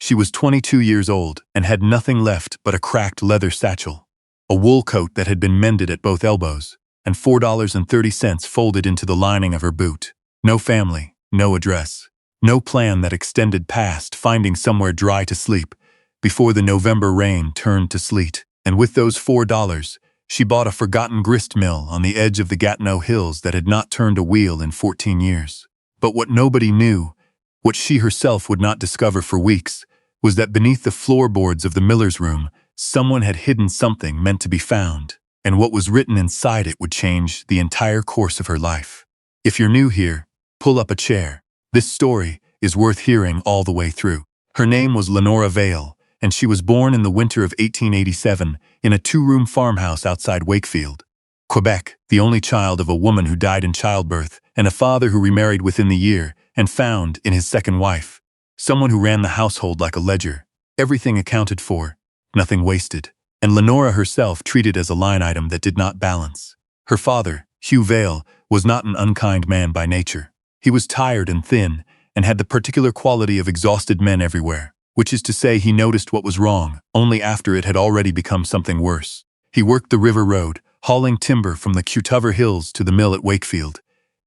She was 22 years old and had nothing left but a cracked leather satchel, a wool coat that had been mended at both elbows, and $4.30 folded into the lining of her boot. No family, no address, no plan that extended past finding somewhere dry to sleep before the November rain turned to sleet. And with those $4, she bought a forgotten grist mill on the edge of the Gatineau Hills that had not turned a wheel in 14 years. But what nobody knew, what she herself would not discover for weeks, was that beneath the floorboards of the miller's room, someone had hidden something meant to be found, and what was written inside it would change the entire course of her life. If you're new here, pull up a chair. This story is worth hearing all the way through. Her name was Lenora Vail, and she was born in the winter of 1887 in a two-room farmhouse outside Wakefield, Quebec, the only child of a woman who died in childbirth and a father who remarried within the year and found in his second wife someone who ran the household like a ledger, everything accounted for, nothing wasted, and Lenora herself treated as a line item that did not balance. Her father, Hugh Vail, was not an unkind man by nature. He was tired and thin and had the particular quality of exhausted men everywhere, which is to say he noticed what was wrong only after it had already become something worse. He worked the river road, hauling timber from the Gatineau Hills to the mill at Wakefield,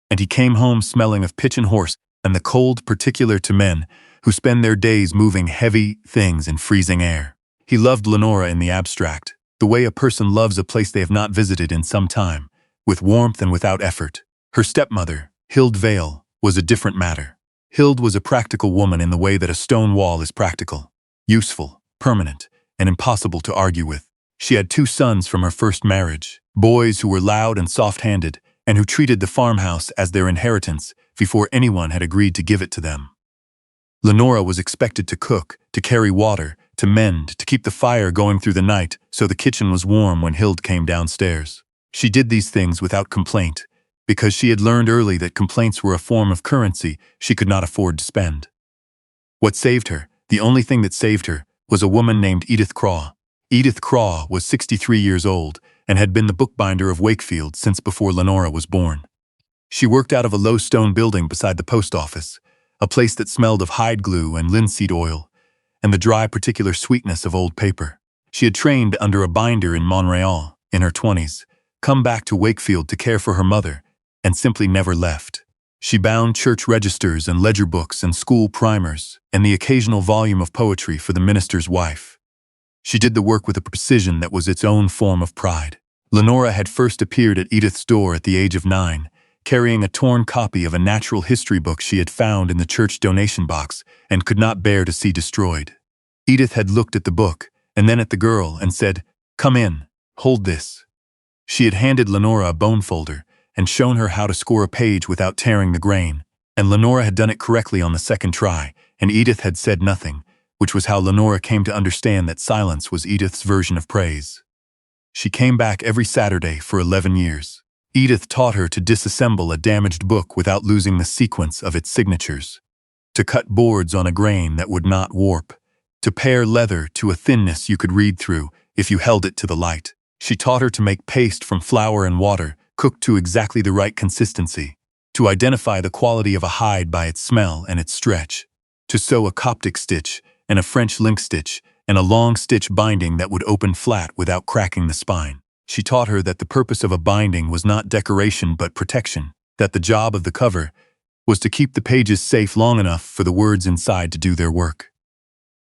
and he came home smelling of pitch and horse and the cold particular to men who spend their days moving heavy things in freezing air. He loved Lenora in the abstract, the way a person loves a place they have not visited in some time, with warmth and without effort. Her stepmother, Hilde Vail, was a different matter. Hilde was a practical woman in the way that a stone wall is practical, useful, permanent, and impossible to argue with. She had 2 sons from her first marriage, boys who were loud and soft-handed, and who treated the farmhouse as their inheritance before anyone had agreed to give it to them. Lenora was expected to cook, to carry water, to mend, to keep the fire going through the night so the kitchen was warm when Hilde came downstairs. She did these things without complaint, because she had learned early that complaints were a form of currency she could not afford to spend. What saved her, the only thing that saved her, was a woman named Edith Craw. Edith Craw was 63 years old and had been the bookbinder of Wakefield since before Lenora was born. She worked out of a low stone building beside the post office, a place that smelled of hide glue and linseed oil, and the dry particular sweetness of old paper. She had trained under a binder in Montreal, in her 20s, come back to Wakefield to care for her mother, and simply never left. She bound church registers and ledger books and school primers, and the occasional volume of poetry for the minister's wife. She did the work with a precision that was its own form of pride. Lenora had first appeared at Edith's door at the age of 9, carrying a torn copy of a natural history book she had found in the church donation box and could not bear to see destroyed. Edith had looked at the book, and then at the girl, and said, "Come in, hold this." She had handed Lenora a bone folder and shown her how to score a page without tearing the grain, and Lenora had done it correctly on the second try, and Edith had said nothing, which was how Lenora came to understand that silence was Edith's version of praise. She came back every Saturday for 11 years. Edith taught her to disassemble a damaged book without losing the sequence of its signatures, to cut boards on a grain that would not warp, to pare leather to a thinness you could read through if you held it to the light. She taught her to make paste from flour and water, cooked to exactly the right consistency, to identify the quality of a hide by its smell and its stretch, to sew a Coptic stitch and a French link stitch and a long stitch binding that would open flat without cracking the spine. She taught her that the purpose of a binding was not decoration but protection, that the job of the cover was to keep the pages safe long enough for the words inside to do their work.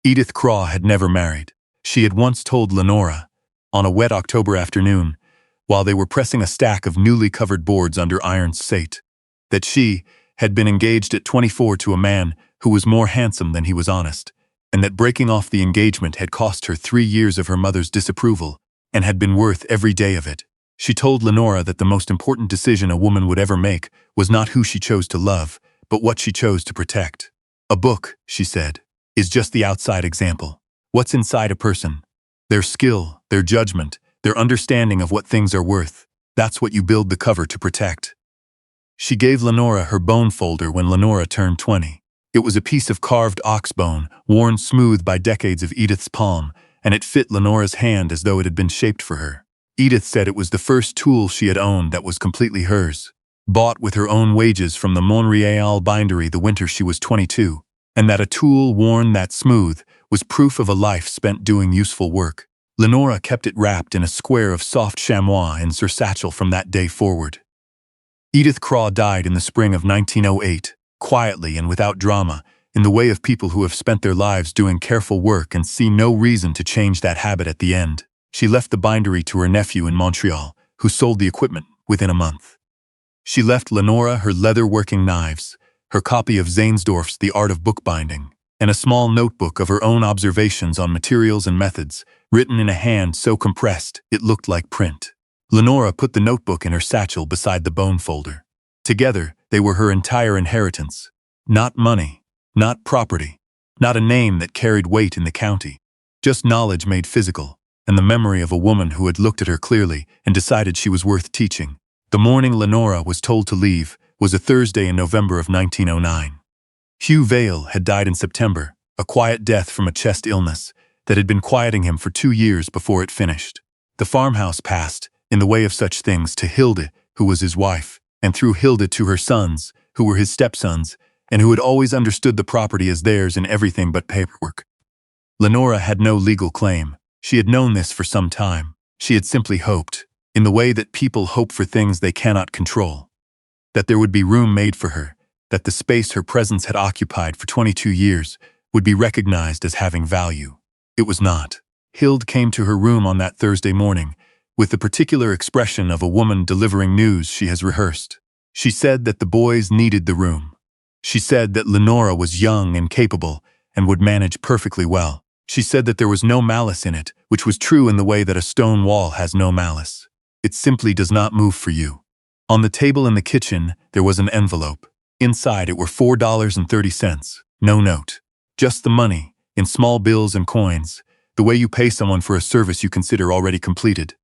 Edith Craw had never married. She had once told Lenora, on a wet October afternoon, while they were pressing a stack of newly covered boards under iron sate, that she had been engaged at 24 to a man who was more handsome than he was honest, and that breaking off the engagement had cost her 3 years of her mother's disapproval and had been worth every day of it. She told Lenora that the most important decision a woman would ever make was not who she chose to love, but what she chose to protect. A book, she said, is just the outside example. What's inside a person? Their skill, their judgment, their understanding of what things are worth. That's what you build the cover to protect. She gave Lenora her bone folder when Lenora turned 20. It was a piece of carved ox bone, worn smooth by decades of Edith's palm, and it fit Lenora's hand as though it had been shaped for her. Edith said it was the first tool she had owned that was completely hers, bought with her own wages from the Montreal bindery the winter she was 22. and that a tool worn that smooth was proof of a life spent doing useful work. Lenora kept it wrapped in a square of soft chamois in her satchel from that day forward. Edith Craw died in the spring of 1908, quietly and without drama, in the way of people who have spent their lives doing careful work and see no reason to change that habit at the end. She left the bindery to her nephew in Montreal, who sold the equipment within a month. She left Lenora her leather-working knives, her copy of Zaehnsdorff's The Art of Bookbinding, and a small notebook of her own observations on materials and methods, written in a hand so compressed it looked like print. Lenora put the notebook in her satchel beside the bone folder. Together, they were her entire inheritance. Not money, not property, not a name that carried weight in the county. Just knowledge made physical, and the memory of a woman who had looked at her clearly and decided she was worth teaching. The morning Lenora was told to leave was a Thursday in November of 1909. Hugh Vail had died in September, a quiet death from a chest illness that had been quieting him for 2 years before it finished. The farmhouse passed, in the way of such things, to Hilda, who was his wife, and through Hilda to her sons, who were his stepsons, and who had always understood the property as theirs in everything but paperwork. Lenora had no legal claim. She had known this for some time. She had simply hoped, in the way that people hope for things they cannot control, that there would be room made for her, that the space her presence had occupied for 22 years would be recognized as having value. It was not. Hild came to her room on that Thursday morning, with the particular expression of a woman delivering news she has rehearsed. She said that the boys needed the room. She said that Lenora was young and capable and would manage perfectly well. She said that there was no malice in it, which was true in the way that a stone wall has no malice. It simply does not move for you. On the table in the kitchen, there was an envelope. Inside it were $4.30. No note. Just the money, in small bills and coins, the way you pay someone for a service you consider already completed.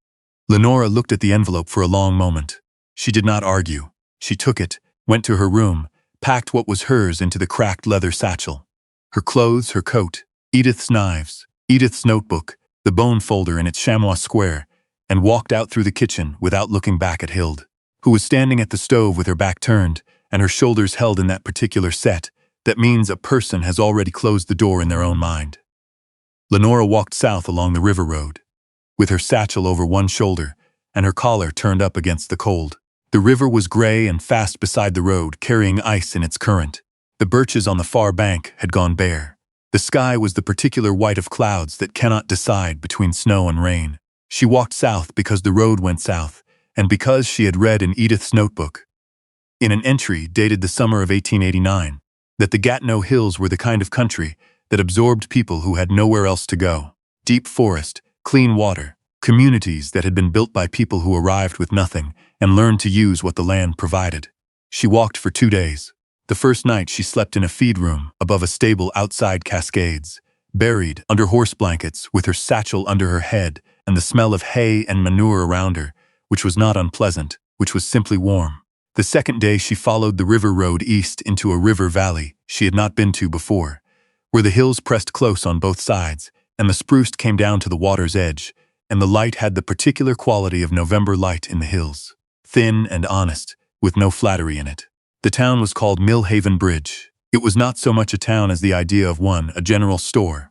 Lenora looked at the envelope for a long moment. She did not argue. She took it, went to her room, packed what was hers into the cracked leather satchel. Her clothes, her coat, Edith's knives, Edith's notebook, the bone folder in its chamois square, and walked out through the kitchen without looking back at Hild, who was standing at the stove with her back turned and her shoulders held in that particular set that means a person has already closed the door in their own mind. Lenora walked south along the river road, with her satchel over one shoulder and her collar turned up against the cold. The river was gray and fast beside the road, carrying ice in its current. The birches on the far bank had gone bare. The sky was the particular white of clouds that cannot decide between snow and rain. She walked south because the road went south, and because she had read in Edith's notebook, in an entry dated the summer of 1889, that the Gatineau Hills were the kind of country that absorbed people who had nowhere else to go. Deep forest, clean water, communities that had been built by people who arrived with nothing and learned to use what the land provided. She walked for 2 days. The first night she slept in a feed room above a stable outside Cascades, buried under horse blankets with her satchel under her head and the smell of hay and manure around her, which was not unpleasant, which was simply warm. The second day she followed the river road east into a river valley she had not been to before, where the hills pressed close on both sides, and the spruce came down to the water's edge, and the light had the particular quality of November light in the hills, thin and honest, with no flattery in it. The town was called Millhaven Bridge. It was not so much a town as the idea of one, a general store,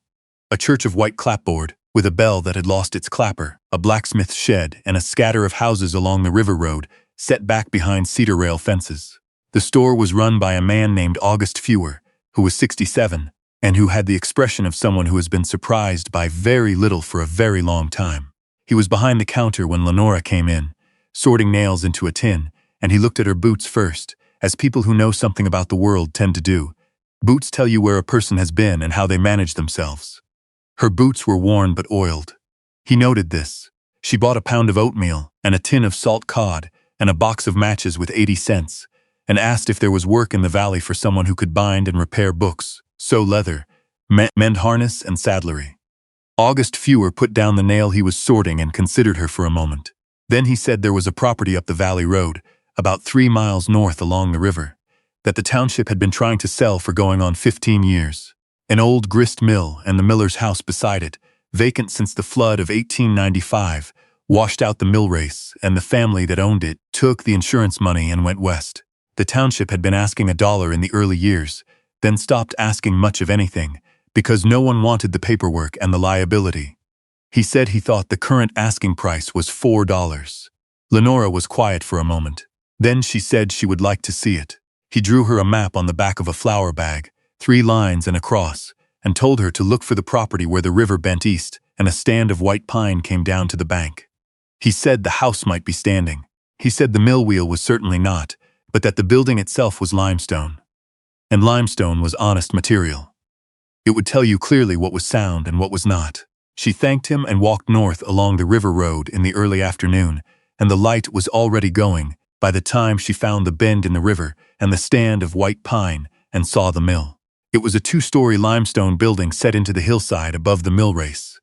a church of white clapboard, with a bell that had lost its clapper, a blacksmith's shed, and a scatter of houses along the river road, set back behind cedar rail fences. The store was run by a man named August Fewer, who was 67, and who had the expression of someone who has been surprised by very little for a very long time. He was behind the counter when Lenora came in, sorting nails into a tin, and he looked at her boots first, as people who know something about the world tend to do. Boots tell you where a person has been and how they manage themselves. Her boots were worn but oiled. He noted this. She bought a pound of oatmeal and a tin of salt cod and a box of matches with 80 cents, and asked if there was work in the valley for someone who could bind and repair books, sew leather, mend harness and saddlery. August Fewer put down the nail he was sorting and considered her for a moment. Then he said there was a property up the valley road, about 3 miles north along the river, that the township had been trying to sell for going on 15 years. An old grist mill and the miller's house beside it, vacant since the flood of 1895, washed out the mill race, and the family that owned it took the insurance money and went west. The township had been asking $1 in the early years, then stopped asking much of anything, because no one wanted the paperwork and the liability. He said he thought the current asking price was $4. Lenora was quiet for a moment. Then she said she would like to see it. He drew her a map on the back of a flour bag, 3 lines and a cross, and told her to look for the property where the river bent east and a stand of white pine came down to the bank. He said the house might be standing. He said the mill wheel was certainly not, but that the building itself was limestone. And limestone was honest material. It would tell you clearly what was sound and what was not. She thanked him and walked north along the river road in the early afternoon, and the light was already going by the time she found the bend in the river and the stand of white pine and saw the mill. It was a 2-story limestone building set into the hillside above the mill race,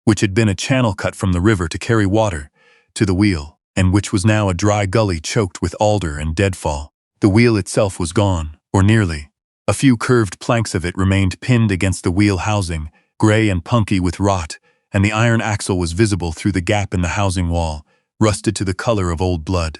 which had been a channel cut from the river to carry water to the wheel, and which was now a dry gully choked with alder and deadfall. The wheel itself was gone, or nearly. A few curved planks of it remained pinned against the wheel housing, gray and punky with rot, and the iron axle was visible through the gap in the housing wall, rusted to the color of old blood.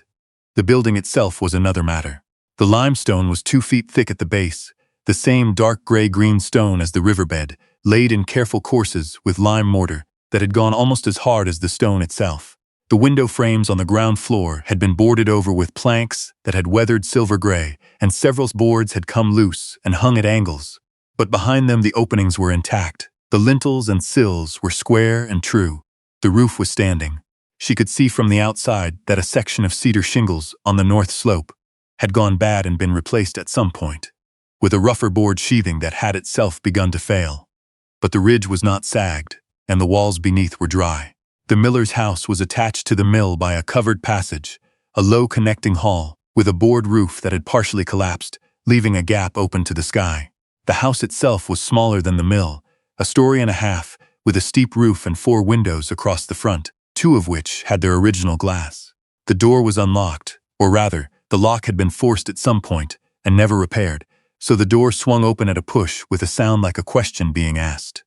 The building itself was another matter. The limestone was 2 feet thick at the base, the same dark gray-green stone as the riverbed, laid in careful courses with lime mortar that had gone almost as hard as the stone itself. The window frames on the ground floor had been boarded over with planks that had weathered silver gray, and several boards had come loose and hung at angles. But behind them the openings were intact. The lintels and sills were square and true. The roof was standing. She could see from the outside that a section of cedar shingles on the north slope had gone bad and been replaced at some point, with a rougher board sheathing that had itself begun to fail. But the ridge was not sagged, and the walls beneath were dry. The miller's house was attached to the mill by a covered passage, a low connecting hall, with a board roof that had partially collapsed, leaving a gap open to the sky. The house itself was smaller than the mill, a story and a half, with a steep roof and 4 windows across the front, 2 of which had their original glass. The door was unlocked, or rather, the lock had been forced at some point and never repaired, so the door swung open at a push with a sound like a question being asked.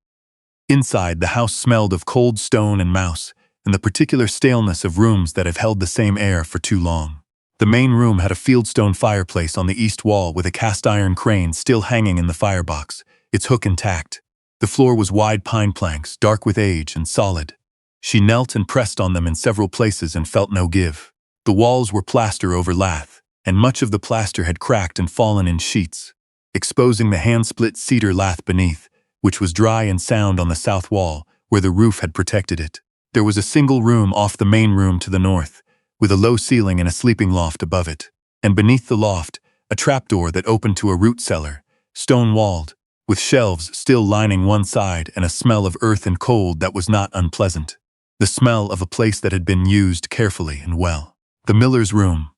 Inside, the house smelled of cold stone and mouse, and the particular staleness of rooms that have held the same air for too long. The main room had a fieldstone fireplace on the east wall with a cast-iron crane still hanging in the firebox, its hook intact. The floor was wide pine planks, dark with age and solid. She knelt and pressed on them in several places and felt no give. The walls were plaster over lath, and much of the plaster had cracked and fallen in sheets, exposing the hand-split cedar lath beneath, which was dry and sound on the south wall, where the roof had protected it. There was a single room off the main room to the north, with a low ceiling and a sleeping loft above it, and beneath the loft, a trapdoor that opened to a root cellar, stone-walled, with shelves still lining one side and a smell of earth and cold that was not unpleasant. The smell of a place that had been used carefully and well. The miller's room.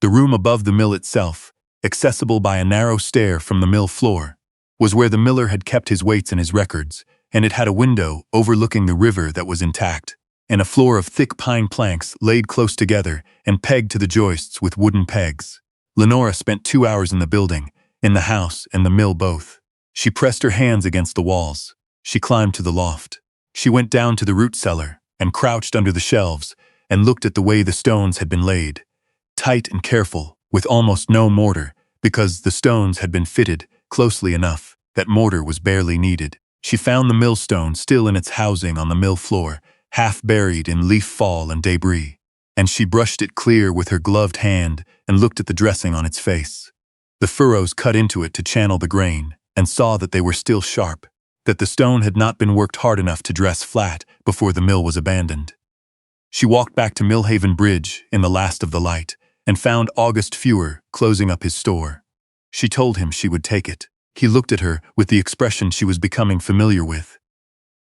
The room above the mill itself, accessible by a narrow stair from the mill floor, was where the miller had kept his weights and his records, and it had a window overlooking the river that was intact, and a floor of thick pine planks laid close together and pegged to the joists with wooden pegs. Lenora spent 2 hours in the building, in the house and the mill both. She pressed her hands against the walls. She climbed to the loft. She went down to the root cellar and crouched under the shelves and looked at the way the stones had been laid, tight and careful, with almost no mortar, because the stones had been fitted closely enough that mortar was barely needed. She found the millstone still in its housing on the mill floor, half buried in leaf fall and debris, and she brushed it clear with her gloved hand and looked at the dressing on its face. The furrows cut into it to channel the grain, and saw that they were still sharp, that the stone had not been worked hard enough to dress flat before the mill was abandoned. She walked back to Millhaven Bridge in the last of the light, and found August Fewer closing up his store. She told him she would take it. He looked at her with the expression she was becoming familiar with.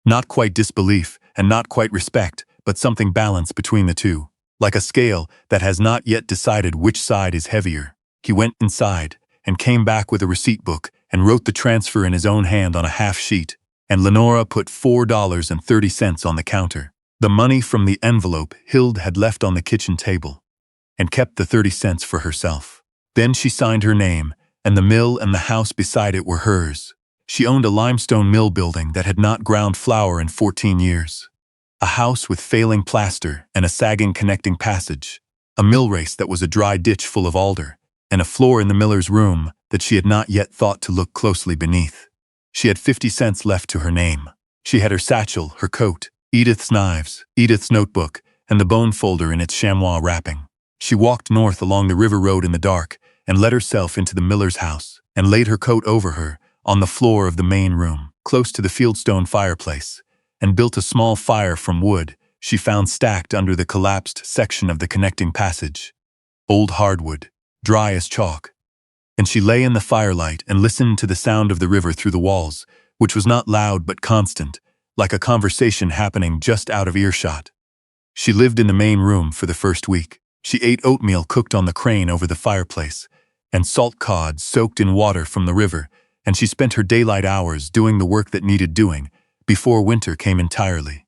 Not quite disbelief, and not quite respect, but something balanced between the two, like a scale that has not yet decided which side is heavier. He went inside, and came back with a receipt book, and wrote the transfer in his own hand on a half sheet, and Lenora put $4.30 on the counter. The money from the envelope Hild had left on the kitchen table, and kept the 30 cents for herself. Then she signed her name, and the mill and the house beside it were hers. She owned a limestone mill building that had not ground flour in 14 years. A house with failing plaster and a sagging connecting passage, a mill race that was a dry ditch full of alder, and a floor in the miller's room that she had not yet thought to look closely beneath. She had 50 cents left to her name. She had her satchel, her coat, Edith's knives, Edith's notebook, and the bone folder in its chamois wrapping. She walked north along the river road in the dark and let herself into the miller's house and laid her coat over her on the floor of the main room, close to the fieldstone fireplace, and built a small fire from wood she found stacked under the collapsed section of the connecting passage. Old hardwood, dry as chalk. And she lay in the firelight and listened to the sound of the river through the walls, which was not loud but constant, like a conversation happening just out of earshot. She lived in the main room for the first week. She ate oatmeal cooked on the crane over the fireplace, and salt cod soaked in water from the river, and she spent her daylight hours doing the work that needed doing, before winter came entirely.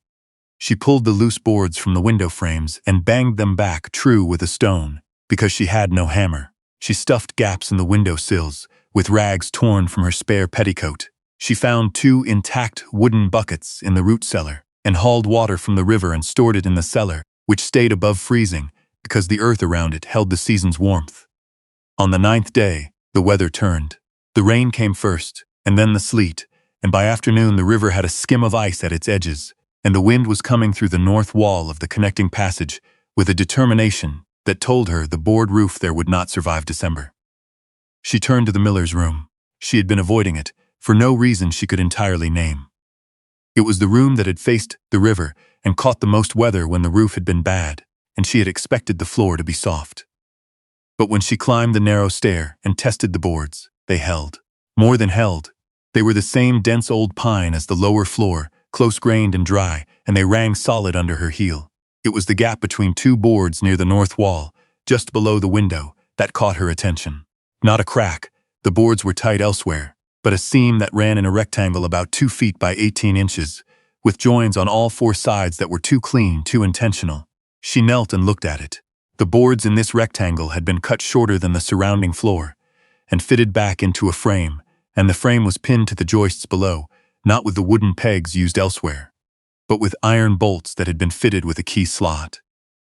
She pulled the loose boards from the window frames and banged them back true with a stone, because she had no hammer. She stuffed gaps in the window sills with rags torn from her spare petticoat. She found 2 intact wooden buckets in the root cellar and hauled water from the river and stored it in the cellar, which stayed above freezing because the earth around it held the season's warmth. On the 9th day, the weather turned. The rain came first, and then the sleet, and by afternoon the river had a skim of ice at its edges, and the wind was coming through the north wall of the connecting passage with a determination that told her the board roof there would not survive December. She turned to the miller's room. She had been avoiding it, for no reason she could entirely name. It was the room that had faced the river and caught the most weather when the roof had been bad, and she had expected the floor to be soft. But when she climbed the narrow stair and tested the boards, they held. More than held. They were the same dense old pine as the lower floor, close-grained and dry, and they rang solid under her heel. It was the gap between 2 boards near the north wall, just below the window, that caught her attention. Not a crack, the boards were tight elsewhere, but a seam that ran in a rectangle about 2 feet by 18 inches, with joins on all 4 sides that were too clean, too intentional. She knelt and looked at it. The boards in this rectangle had been cut shorter than the surrounding floor, and fitted back into a frame, and the frame was pinned to the joists below, not with the wooden pegs used elsewhere, but with iron bolts that had been fitted with a key slot.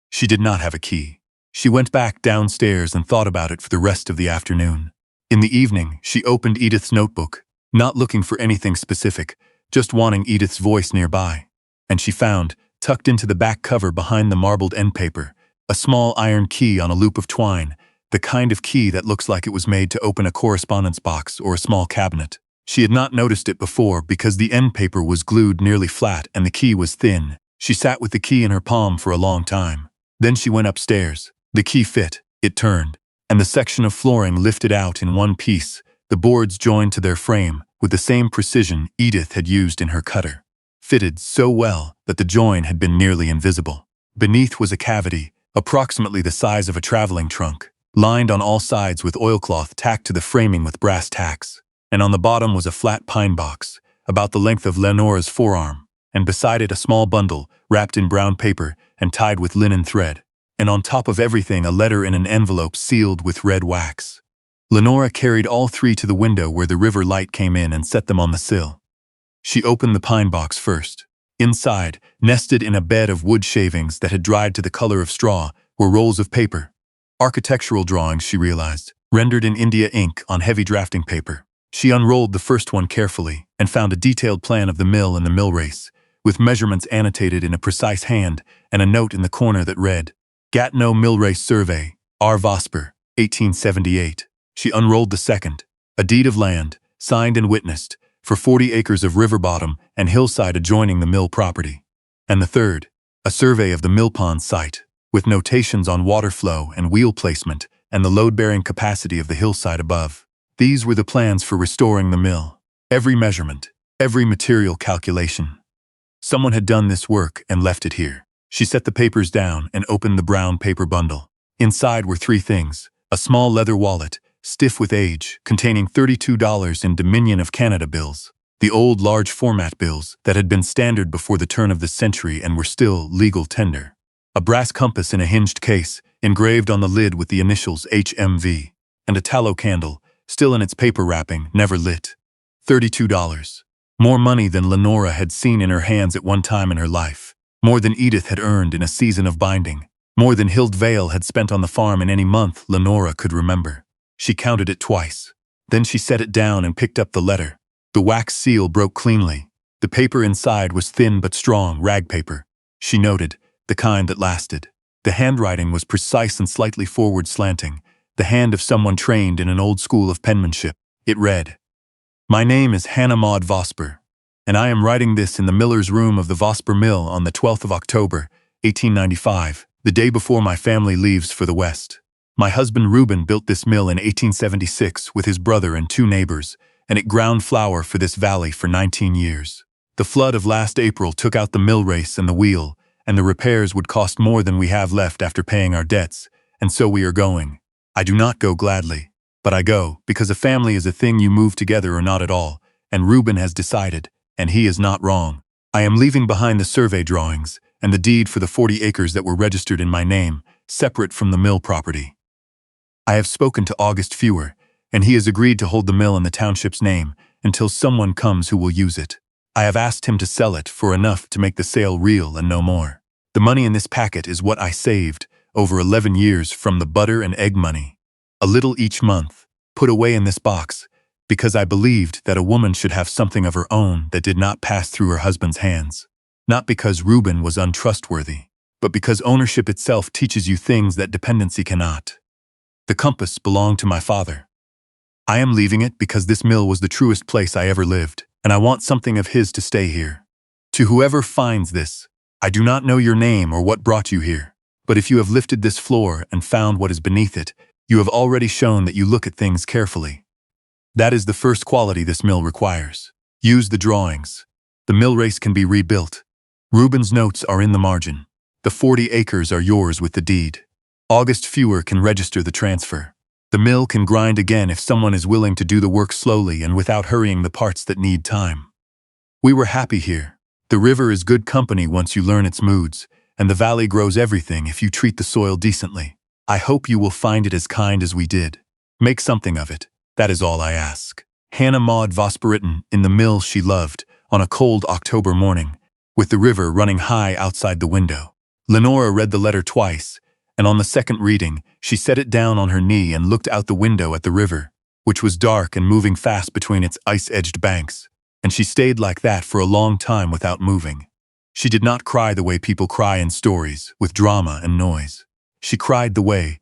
She did not have a key. She went back downstairs and thought about it for the rest of the afternoon. In the evening, she opened Edith's notebook, not looking for anything specific, just wanting Edith's voice nearby. And she found, tucked into the back cover behind the marbled end paper, a small iron key on a loop of twine, the kind of key that looks like it was made to open a correspondence box or a small cabinet. She had not noticed it before because the end paper was glued nearly flat and the key was thin. She sat with the key in her palm for a long time. Then she went upstairs. The key fit, it turned, and the section of flooring lifted out in one piece, the boards joined to their frame with the same precision Edith had used in her cutter. Fitted so well that the join had been nearly invisible. Beneath was a cavity, approximately the size of a traveling trunk, lined on all sides with oilcloth tacked to the framing with brass tacks. And on the bottom was a flat pine box, about the length of Lenora's forearm, and beside it a small bundle, wrapped in brown paper and tied with linen thread, and on top of everything a letter in an envelope sealed with red wax. Lenora carried all 3 to the window where the river light came in and set them on the sill. She opened the pine box first. Inside, nested in a bed of wood shavings that had dried to the color of straw, were rolls of paper. Architectural drawings, she realized, rendered in India ink on heavy drafting paper. She unrolled the first one carefully and found a detailed plan of the mill and the mill race, with measurements annotated in a precise hand and a note in the corner that read, Gatineau Mill Race Survey, R. Vosper, 1878. She unrolled the second, a deed of land, signed and witnessed, for 40 acres of river bottom and hillside adjoining the mill property. And the third, a survey of the mill pond site, with notations on water flow and wheel placement and the load-bearing capacity of the hillside above. These were the plans for restoring the mill. Every measurement, every material calculation. Someone had done this work and left it here. She set the papers down and opened the brown paper bundle. Inside were 3 things: a small leather wallet, stiff with age, containing $32 in Dominion of Canada bills, the old large format bills that had been standard before the turn of the century and were still legal tender, a brass compass in a hinged case, engraved on the lid with the initials HMV, and a tallow candle, still in its paper wrapping, never lit. $32. More money than Lenora had seen in her hands at one time in her life. More than Edith had earned in a season of binding. More than Hild Vail had spent on the farm in any month Lenora could remember. She counted it twice. Then she set it down and picked up the letter. The wax seal broke cleanly. The paper inside was thin but strong, rag paper. She noted, the kind that lasted. The handwriting was precise and slightly forward slanting, the hand of someone trained in an old school of penmanship. It read, "My name is Hannah Maud Vosper, and I am writing this in the miller's room of the Vosper Mill on the 12th of October, 1895, the day before my family leaves for the West. My husband Reuben built this mill in 1876 with his brother and 2 neighbors, and it ground flour for this valley for 19 years. The flood of last April took out the mill race and the wheel, and the repairs would cost more than we have left after paying our debts, and so we are going. I do not go gladly, but I go because a family is a thing you move together or not at all, and Reuben has decided, and he is not wrong. I am leaving behind the survey drawings and the deed for the 40 acres that were registered in my name, separate from the mill property. I have spoken to August Fewer, and he has agreed to hold the mill in the township's name until someone comes who will use it. I have asked him to sell it for enough to make the sale real and no more. The money in this packet is what I saved over 11 years from the butter and egg money. A little each month, put away in this box, because I believed that a woman should have something of her own that did not pass through her husband's hands. Not because Reuben was untrustworthy, but because ownership itself teaches you things that dependency cannot. The compass belonged to my father. I am leaving it because this mill was the truest place I ever lived, and I want something of his to stay here. To whoever finds this, I do not know your name or what brought you here, but if you have lifted this floor and found what is beneath it, you have already shown that you look at things carefully. That is the first quality this mill requires. Use the drawings. The mill race can be rebuilt. Reuben's notes are in the margin. The 40 acres are yours with the deed. August Fewer can register the transfer. The mill can grind again if someone is willing to do the work slowly and without hurrying the parts that need time. We were happy here. The river is good company once you learn its moods, and the valley grows everything if you treat the soil decently. I hope you will find it as kind as we did. Make something of it. That is all I ask." Hannah Maud Vosper, written in the mill she loved, on a cold October morning, with the river running high outside the window. Lenora read the letter twice, and on the second reading, she set it down on her knee and looked out the window at the river, which was dark and moving fast between its ice-edged banks, and she stayed like that for a long time without moving. She did not cry the way people cry in stories, with drama and noise. She cried the way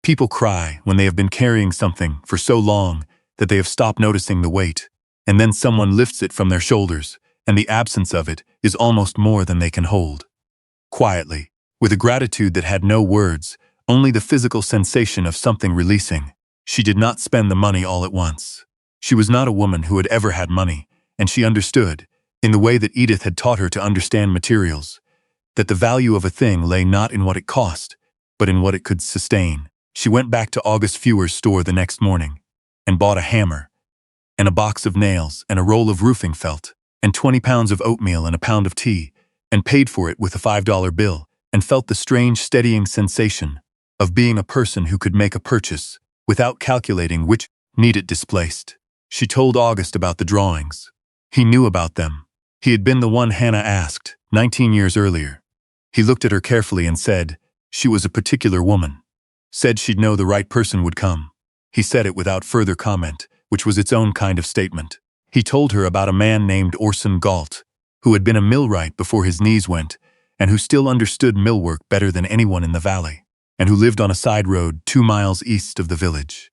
people cry when they have been carrying something for so long that they have stopped noticing the weight, and then someone lifts it from their shoulders, and the absence of it is almost more than they can hold. Quietly, with a gratitude that had no words, only the physical sensation of something releasing. She did not spend the money all at once. She was not a woman who had ever had money, and she understood, in the way that Edith had taught her to understand materials, that the value of a thing lay not in what it cost, but in what it could sustain. She went back to August Fewer's store the next morning, and bought a hammer, and a box of nails, and a roll of roofing felt, and 20 pounds of oatmeal and a pound of tea, and paid for it with a $5 bill, and felt the strange steadying sensation of being a person who could make a purchase without calculating which need it displaced. She told August about the drawings. He knew about them. He had been the one Hannah asked, 19 years earlier. He looked at her carefully and said, she was a particular woman. Said she'd know the right person would come. He said it without further comment, which was its own kind of statement. He told her about a man named Orson Galt, who had been a millwright before his knees went, and who still understood millwork better than anyone in the valley, and who lived on a side road 2 miles east of the village.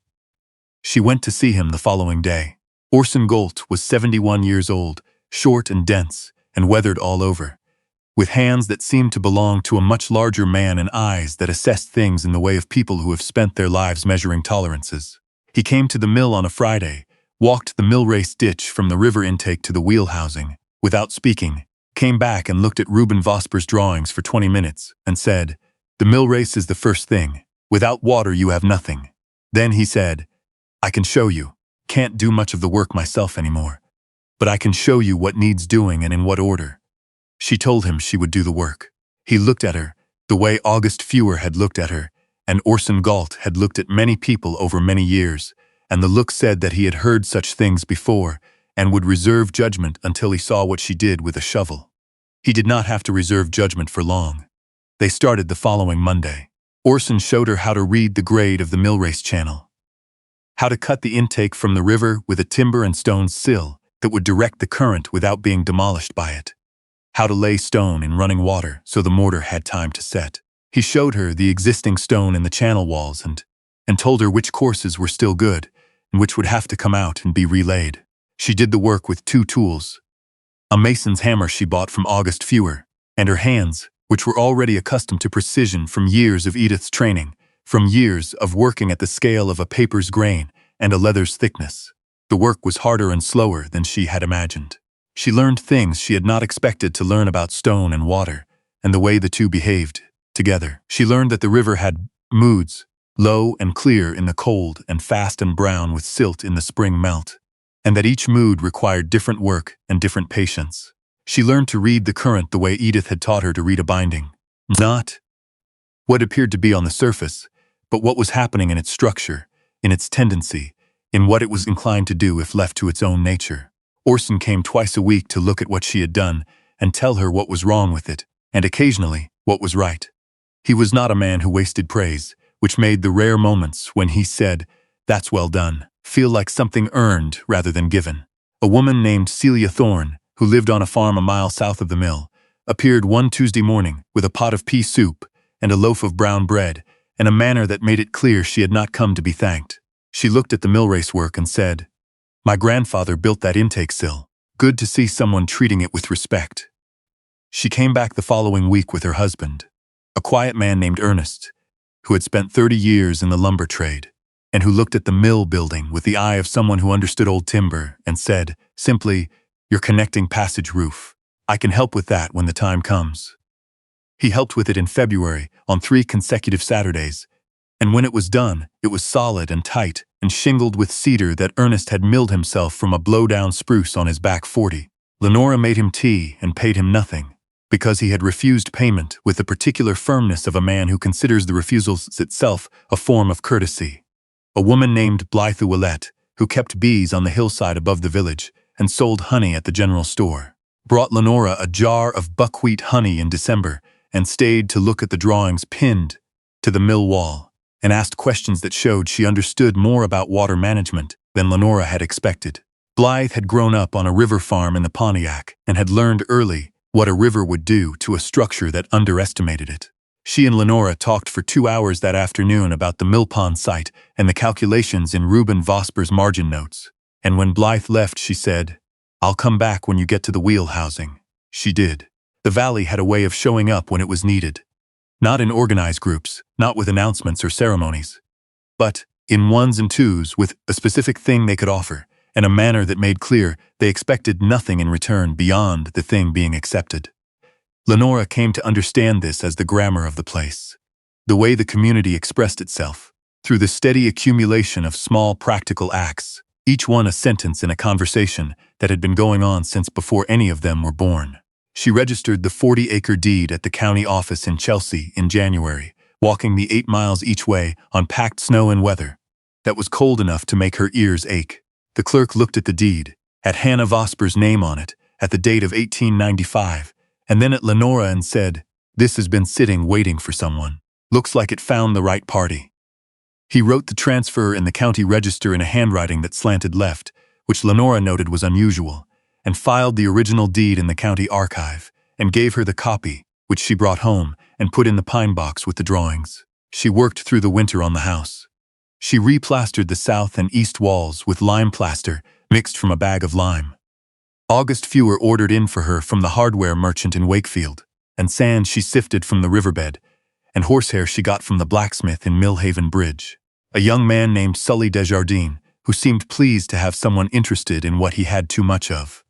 She went to see him the following day. Orson Galt was 71 years old, short and dense, and weathered all over, with hands that seemed to belong to a much larger man and eyes that assessed things in the way of people who have spent their lives measuring tolerances. He came to the mill on a Friday, walked the mill race ditch from the river intake to the wheel housing, without speaking, came back and looked at Reuben Vosper's drawings for 20 minutes, and said, "The mill race is the first thing. Without water you have nothing." Then he said, "I can show you. Can't do much of the work myself anymore, but I can show you what needs doing and in what order." She told him she would do the work. He looked at her, the way August Fewer had looked at her, and Orson Galt had looked at many people over many years, and the look said that he had heard such things before, and would reserve judgment until he saw what she did with a shovel. He did not have to reserve judgment for long. They started the following Monday. Orson showed her how to read the grade of the mill race channel, how to cut the intake from the river with a timber and stone sill that would direct the current without being demolished by it, how to lay stone in running water so the mortar had time to set. He showed her the existing stone in the channel walls and told her which courses were still good and which would have to come out and be relaid. She did the work with 2 tools, a mason's hammer she bought from August Fewer, and her hands, which were already accustomed to precision from years of Edith's training, from years of working at the scale of a paper's grain and a leather's thickness. The work was harder and slower than she had imagined. She learned things she had not expected to learn about stone and water, and the way the two behaved together. She learned that the river had moods, low and clear in the cold and fast and brown with silt in the spring melt, and that each mood required different work and different patience. She learned to read the current the way Edith had taught her to read a binding. Not what appeared to be on the surface, but what was happening in its structure, in its tendency, in what it was inclined to do if left to its own nature. Orson came twice a week to look at what she had done and tell her what was wrong with it, and occasionally what was right. He was not a man who wasted praise, which made the rare moments when he said, "That's well done," feel like something earned rather than given. A woman named Celia Thorne, who lived on a farm a mile south of the mill, appeared one Tuesday morning with a pot of pea soup and a loaf of brown bread in a manner that made it clear she had not come to be thanked. She looked at the millrace work and said, "My grandfather built that intake sill. Good to see someone treating it with respect." She came back the following week with her husband, a quiet man named Ernest, who had spent 30 years in the lumber trade, and who looked at the mill building with the eye of someone who understood old timber and said, simply, "Your connecting passage roof. I can help with that when the time comes." He helped with it in February on 3 consecutive Saturdays, and when it was done, it was solid and tight and shingled with cedar that Ernest had milled himself from a blow-down spruce on his back 40. Lenora made him tea and paid him nothing, because he had refused payment with the particular firmness of a man who considers the refusal itself a form of courtesy. A woman named Blythe Willette, who kept bees on the hillside above the village and sold honey at the general store, brought Lenora a jar of buckwheat honey in December and stayed to look at the drawings pinned to the mill wall and asked questions that showed she understood more about water management than Lenora had expected. Blythe had grown up on a river farm in the Pontiac and had learned early what a river would do to a structure that underestimated it. She and Lenora talked for 2 hours that afternoon about the mill pond site and the calculations in Reuben Vosper's margin notes. And when Blythe left, she said, "I'll come back when you get to the wheel housing." She did. The valley had a way of showing up when it was needed. Not in organized groups, not with announcements or ceremonies, but in ones and twos with a specific thing they could offer, in a manner that made clear they expected nothing in return beyond the thing being accepted. Lenora came to understand this as the grammar of the place, the way the community expressed itself, through the steady accumulation of small practical acts, each one a sentence in a conversation that had been going on since before any of them were born. She registered the 40-acre deed at the county office in Chelsea in January, walking the 8 miles each way on packed snow and weather that was cold enough to make her ears ache. The clerk looked at the deed, at Hannah Vosper's name on it, at the date of 1895, and then at Lenora and said, "This has been sitting waiting for someone. Looks like it found the right party." He wrote the transfer in the county register in a handwriting that slanted left, which Lenora noted was unusual, and filed the original deed in the county archive, and gave her the copy, which she brought home and put in the pine box with the drawings. She worked through the winter on the house. She replastered the south and east walls with lime plaster mixed from a bag of lime. August Fewer ordered in for her from the hardware merchant in Wakefield, and sand she sifted from the riverbed, and horsehair she got from the blacksmith in Millhaven Bridge. A young man named Sully Desjardins, who seemed pleased to have someone interested in what he had too much of.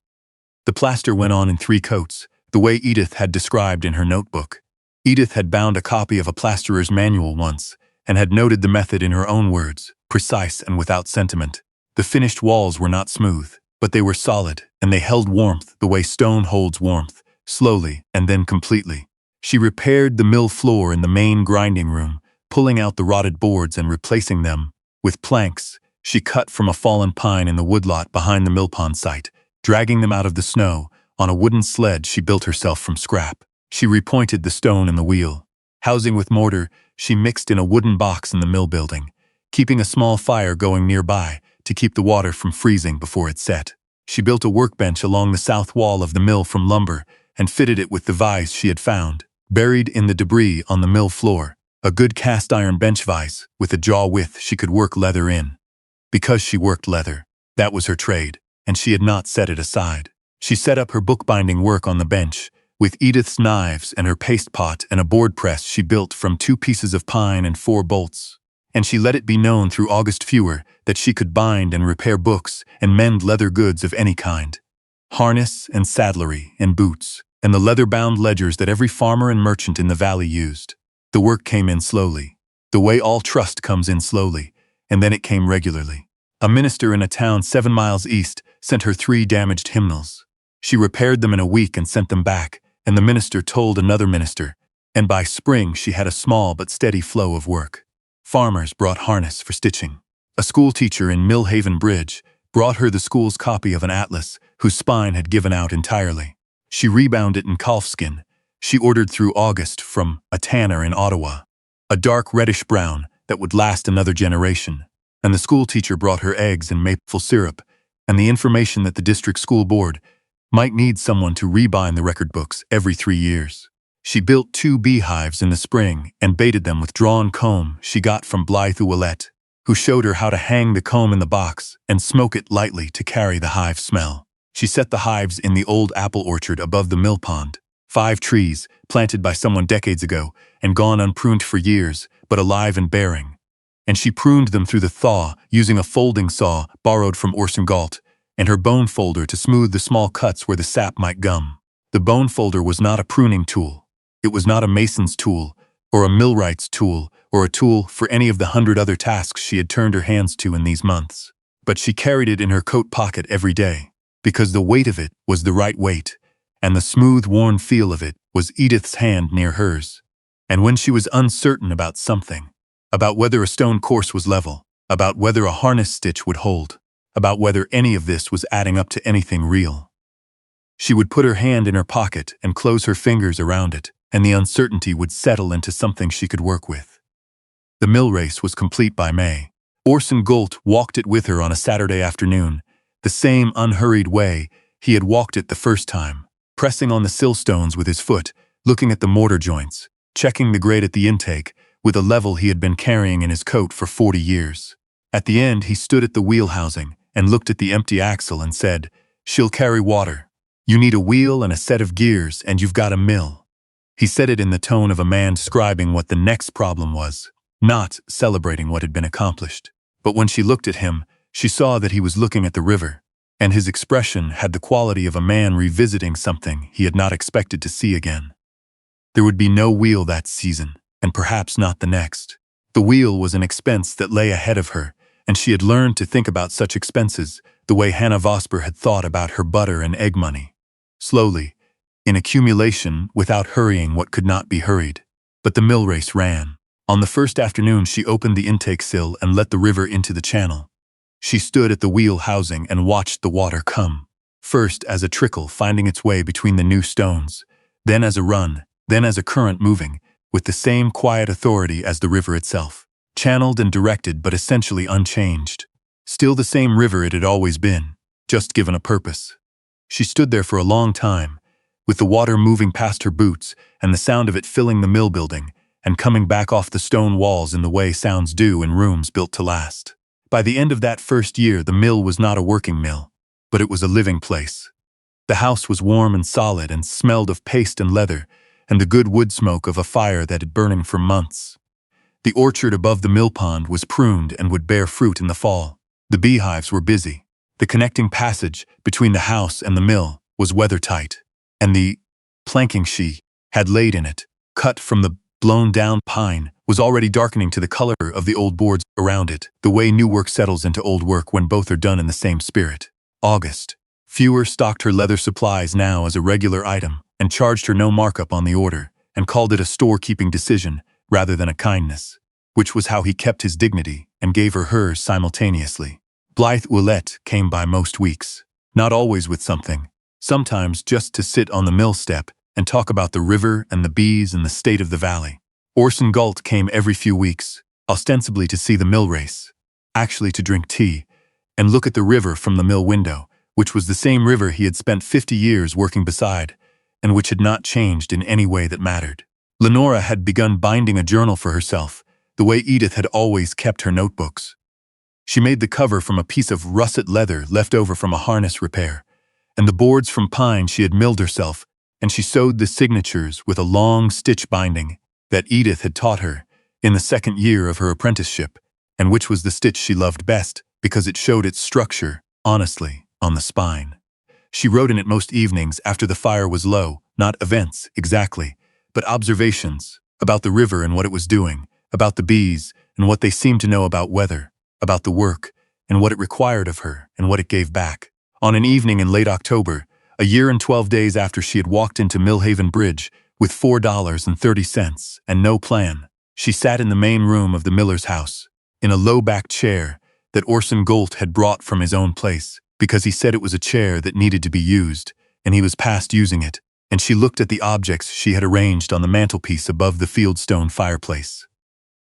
The plaster went on in 3 coats, the way Edith had described in her notebook. Edith had bound a copy of a plasterer's manual once, and had noted the method in her own words, precise and without sentiment. The finished walls were not smooth, but they were solid, and they held warmth the way stone holds warmth, slowly and then completely. She repaired the mill floor in the main grinding room, pulling out the rotted boards and replacing them with planks she cut from a fallen pine in the woodlot behind the millpond site, dragging them out of the snow on a wooden sled she built herself from scrap. She repointed the stone in the wheel. Housing with mortar, she mixed in a wooden box in the mill building, keeping a small fire going nearby to keep the water from freezing before it set. She built a workbench along the south wall of the mill from lumber and fitted it with the vise she had found, buried in the debris on the mill floor, a good cast-iron bench vise with a jaw width she could work leather in. Because she worked leather, that was her trade, and she had not set it aside. She set up her bookbinding work on the bench, with Edith's knives and her paste pot and a board press she built from 2 pieces of pine and 4 bolts. And she let it be known through August Fewer that she could bind and repair books and mend leather goods of any kind. Harness and saddlery and boots, and the leather-bound ledgers that every farmer and merchant in the valley used. The work came in slowly, the way all trust comes in slowly, and then it came regularly. A minister in a town 7 miles east sent her 3 damaged hymnals. She repaired them in a week and sent them back, and the minister told another minister, and by spring she had a small but steady flow of work. Farmers brought harness for stitching. A schoolteacher in Millhaven Bridge brought her the school's copy of an atlas whose spine had given out entirely. She rebound it in calfskin. She ordered through August from a tanner in Ottawa, a dark reddish-brown that would last another generation, and the schoolteacher brought her eggs and maple syrup and the information that the district school board might need someone to rebind the record books every 3 years. She built 2 beehives in the spring and baited them with drawn comb she got from Blythe Ouellette, who showed her how to hang the comb in the box and smoke it lightly to carry the hive smell. She set the hives in the old apple orchard above the mill pond, 5 trees planted by someone decades ago and gone unpruned for years, but alive and bearing. And she pruned them through the thaw using a folding saw borrowed from Orson Galt and her bone folder to smooth the small cuts where the sap might gum. The bone folder was not a pruning tool. It was not a mason's tool, or a millwright's tool, or a tool for any of the 100 other tasks she had turned her hands to in these months. But she carried it in her coat pocket every day, because the weight of it was the right weight, and the smooth, worn feel of it was Edith's hand near hers. And when she was uncertain about something, about whether a stone course was level, about whether a harness stitch would hold, about whether any of this was adding up to anything real, she would put her hand in her pocket and close her fingers around it, and the uncertainty would settle into something she could work with. The mill race was complete by May. Orson Galt walked it with her on a Saturday afternoon, the same unhurried way he had walked it the first time, pressing on the sill stones with his foot, looking at the mortar joints, checking the grade at the intake with a level he had been carrying in his coat for 40 years. At the end, he stood at the wheel housing and looked at the empty axle and said, "She'll carry water. You need a wheel and a set of gears, and you've got a mill." He said it in the tone of a man describing what the next problem was, not celebrating what had been accomplished. But when she looked at him, she saw that he was looking at the river, and his expression had the quality of a man revisiting something he had not expected to see again. There would be no wheel that season, and perhaps not the next. The wheel was an expense that lay ahead of her, and she had learned to think about such expenses the way Hannah Vosper had thought about her butter and egg money. Slowly, in accumulation, without hurrying what could not be hurried. But the mill race ran. On the first afternoon, she opened the intake sill and let the river into the channel. She stood at the wheel housing and watched the water come, first as a trickle finding its way between the new stones, then as a run, then as a current moving, with the same quiet authority as the river itself, channeled and directed but essentially unchanged. Still the same river it had always been, just given a purpose. She stood there for a long time, with the water moving past her boots and the sound of it filling the mill building and coming back off the stone walls in the way sounds do in rooms built to last. By the end of that first year, the mill was not a working mill, but it was a living place. The house was warm and solid and smelled of paste and leather and the good wood smoke of a fire that had burning for months. The orchard above the mill pond was pruned and would bear fruit in the fall. The beehives were busy. The connecting passage between the house and the mill was weather-tight, and the planking she had laid in it, cut from the blown-down pine, was already darkening to the color of the old boards around it, the way new work settles into old work when both are done in the same spirit. August. Fewer stocked her leather supplies now as a regular item and charged her no markup on the order and called it a store-keeping decision rather than a kindness, which was how he kept his dignity and gave her hers simultaneously. Blythe Ouellette came by most weeks, not always with something, sometimes just to sit on the mill step and talk about the river and the bees and the state of the valley. Orson Galt came every few weeks, ostensibly to see the mill race, actually to drink tea, and look at the river from the mill window, which was the same river he had spent 50 years working beside, and which had not changed in any way that mattered. Lenora had begun binding a journal for herself, the way Edith had always kept her notebooks. She made the cover from a piece of russet leather left over from a harness repair, and the boards from pine she had milled herself, and she sewed the signatures with a long stitch binding that Edith had taught her in the second year of her apprenticeship, and which was the stitch she loved best because it showed its structure, honestly, on the spine. She wrote in it most evenings after the fire was low, not events, exactly, but observations about the river and what it was doing, about the bees and what they seemed to know about weather, about the work and what it required of her and what it gave back. On an evening in late October, a year and 12 days after she had walked into Millhaven Bridge with $4.30 and no plan, she sat in the main room of the miller's house, in a low-backed chair that Orson Golt had brought from his own place, because he said it was a chair that needed to be used, and he was past using it, and she looked at the objects she had arranged on the mantelpiece above the fieldstone fireplace.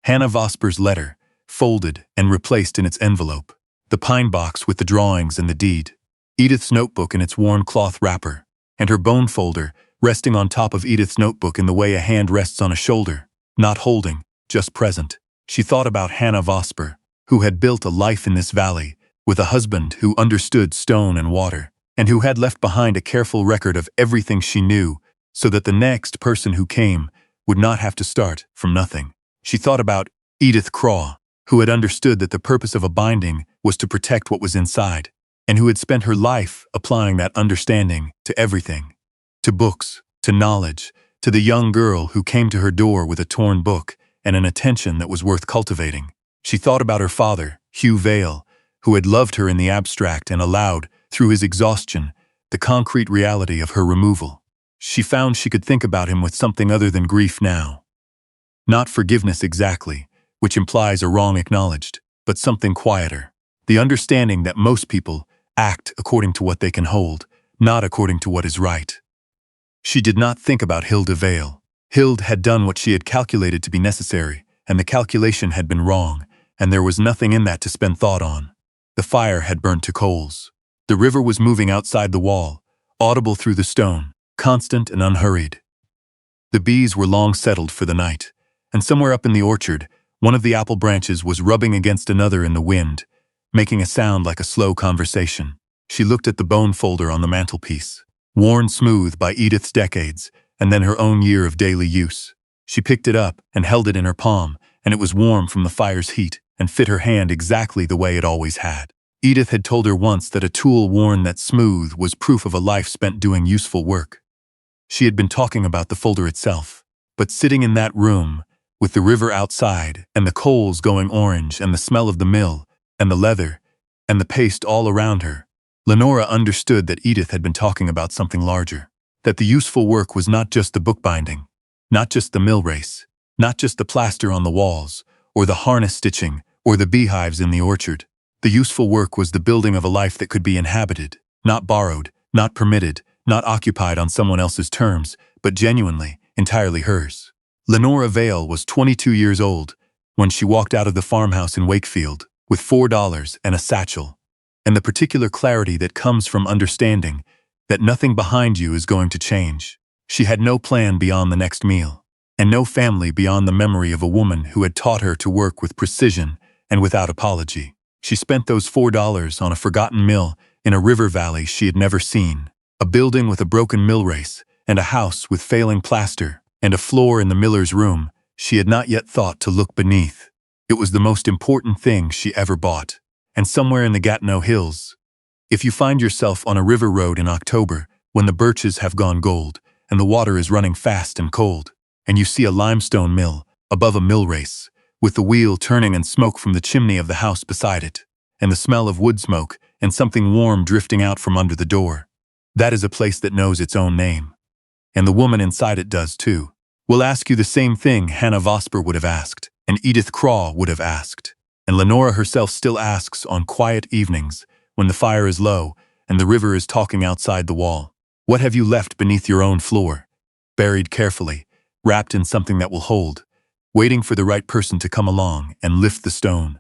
Hannah Vosper's letter, folded and replaced in its envelope, the pine box with the drawings and the deed, Edith's notebook in its worn cloth wrapper, and her bone folder resting on top of Edith's notebook in the way a hand rests on a shoulder, not holding, just present. She thought about Hannah Vosper, who had built a life in this valley, with a husband who understood stone and water, and who had left behind a careful record of everything she knew, so that the next person who came would not have to start from nothing. She thought about Edith Craw, who had understood that the purpose of a binding was to protect what was inside, and who had spent her life applying that understanding to everything, to books, to knowledge, to the young girl who came to her door with a torn book and an attention that was worth cultivating. She thought about her father, Hugh Vail, who had loved her in the abstract and allowed, through his exhaustion, the concrete reality of her removal. She found she could think about him with something other than grief now. Not forgiveness exactly, which implies a wrong acknowledged, but something quieter. The understanding that most people act according to what they can hold, not according to what is right. She did not think about Hilda Vail. Hild had done what she had calculated to be necessary, and the calculation had been wrong, and there was nothing in that to spend thought on. The fire had burnt to coals. The river was moving outside the wall, audible through the stone, constant and unhurried. The bees were long settled for the night, and somewhere up in the orchard, one of the apple branches was rubbing against another in the wind, making a sound like a slow conversation. She looked at the bone folder on the mantelpiece, worn smooth by Edith's decades, and then her own year of daily use. She picked it up and held it in her palm, and it was warm from the fire's heat and fit her hand exactly the way it always had. Edith had told her once that a tool worn that smooth was proof of a life spent doing useful work. She had been talking about the folder itself, but sitting in that room, with the river outside and the coals going orange and the smell of the mill and the leather and the paste all around her, Lenora understood that Edith had been talking about something larger, that the useful work was not just the bookbinding, not just the mill race, not just the plaster on the walls, or the harness stitching, or the beehives in the orchard. The useful work was the building of a life that could be inhabited, not borrowed, not permitted, not occupied on someone else's terms, but genuinely, entirely hers. Lenora Vail was 22 years old when she walked out of the farmhouse in Wakefield with $4 and a satchel, and the particular clarity that comes from understanding that nothing behind you is going to change. She had no plan beyond the next meal, and no family beyond the memory of a woman who had taught her to work with precision and without apology. She spent those $4 on a forgotten mill in a river valley she had never seen, a building with a broken mill race, and a house with failing plaster, and a floor in the miller's room she had not yet thought to look beneath. It was the most important thing she ever bought. And somewhere in the Gatineau Hills, if you find yourself on a river road in October when the birches have gone gold and the water is running fast and cold, and you see a limestone mill above a mill race, with the wheel turning and smoke from the chimney of the house beside it, and the smell of wood smoke and something warm drifting out from under the door, that is a place that knows its own name. And the woman inside it does too. Will ask you the same thing Hannah Vosper would have asked, and Edith Craw would have asked, and Lenora herself still asks on quiet evenings when the fire is low and the river is talking outside the wall. What have you left beneath your own floor, buried carefully, wrapped in something that will hold, waiting for the right person to come along and lift the stone.